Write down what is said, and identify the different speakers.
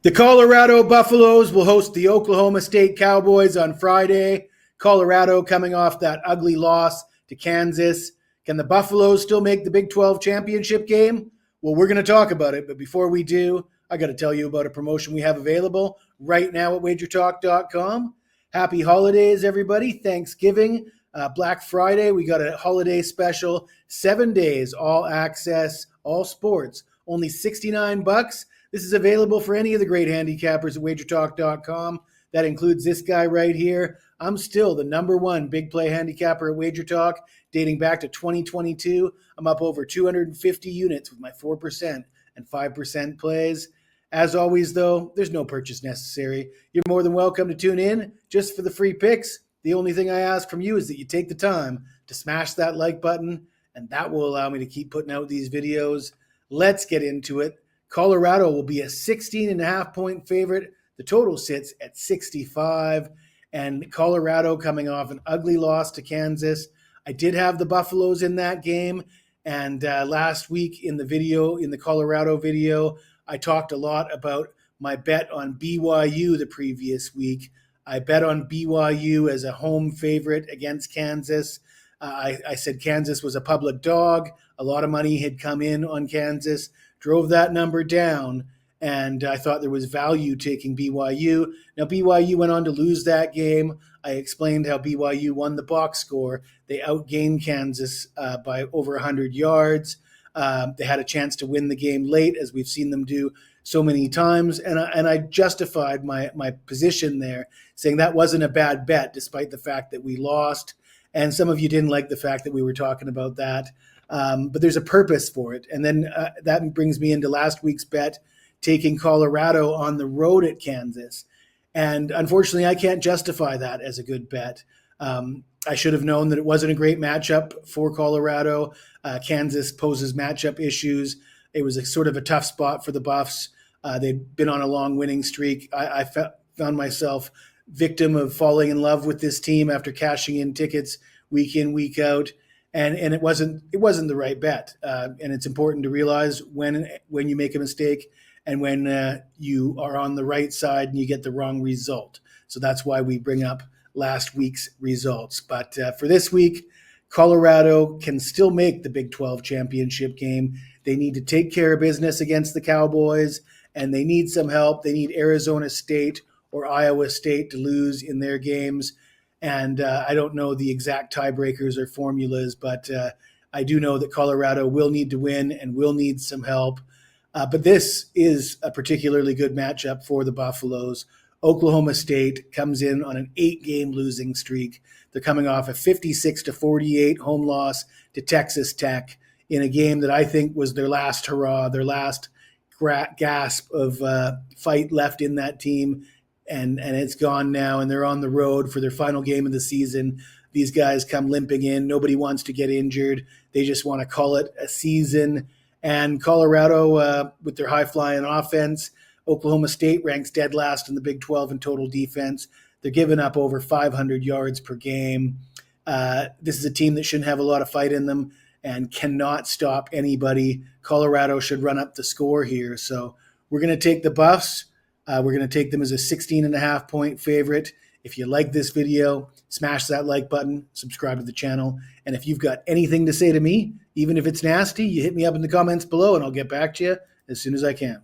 Speaker 1: The Colorado Buffaloes will host the Oklahoma State Cowboys on Friday. Colorado coming off that ugly loss to Kansas. Can the Buffaloes still make the Big 12 championship game? Well, we're going to talk about it, but before we do, I got to tell you about a promotion we have available right now at wagertalk.com. Happy holidays, everybody. Thanksgiving, Black Friday, we got a holiday special, 7 days, all access, all sports, only $69. This is available for any of the great handicappers at wagertalk.com. That includes this guy right here. I'm still the number one big play handicapper at WagerTalk, dating back to 2022. I'm up over 250 units with my 4% and 5% plays. As always, though, there's no purchase necessary. You're more than welcome to tune in just for the free picks. The only thing I ask from you is that you take the time to smash that like button, and that will allow me to keep putting out these videos. Let's get into it. Colorado will be a 16.5-point favorite. The total sits at 65, and Colorado coming off an ugly loss to Kansas. I did have the Buffaloes in that game, and last week in the Colorado video, I talked a lot about my bet on BYU the previous week. I bet on BYU as a home favorite against Kansas. I said Kansas was a public dog. A lot of money had come in on Kansas, drove that number down, and I thought there was value taking BYU. Now, BYU went on to lose that game. I explained how BYU won the box score. They outgained Kansas by over 100 yards. They had a chance to win the game late, as we've seen them do so many times, and I justified my position there, saying that wasn't a bad bet, despite the fact that we lost. And some of you didn't like the fact that we were talking about that. But there's a purpose for it. And then that brings me into last week's bet, taking Colorado on the road at Kansas. And unfortunately, I can't justify that as a good bet. I should have known that it wasn't a great matchup for Colorado. Kansas poses matchup issues. It was a sort of a tough spot for the Buffs. They'd been on a long winning streak. I found myself victim of falling in love with this team after cashing in tickets week in, week out. And it wasn't the right bet. And it's important to realize when you make a mistake and when you are on the right side and you get the wrong result. So that's why we bring up last week's results. But for this week, Colorado can still make the Big 12 championship game. They need to take care of business against the Cowboys, and they need some help. They need Arizona State or Iowa State to lose in their games. And I don't know the exact tiebreakers or formulas, but I do know that Colorado will need to win and will need some help. But this is a particularly good matchup for the Buffaloes. Oklahoma State comes in on an 8-game losing streak. They're coming off a 56-48 home loss to Texas Tech in a game that I think was their last hurrah, their last gasp of fight left in that team. And it's gone now, and they're on the road for their final game of the season. These guys come limping in. Nobody wants to get injured. They just want to call it a season. And Colorado, with their high-flying offense, Oklahoma State ranks dead last in the Big 12 in total defense. They're giving up over 500 yards per game. This is a team that shouldn't have a lot of fight in them and cannot stop anybody. Colorado should run up the score here. So we're going to take the Buffs. We're going to take them as a 16.5-point favorite. If you like this video, smash that like button, subscribe to the channel. And if you've got anything to say to me, even if it's nasty, you hit me up in the comments below and I'll get back to you as soon as I can.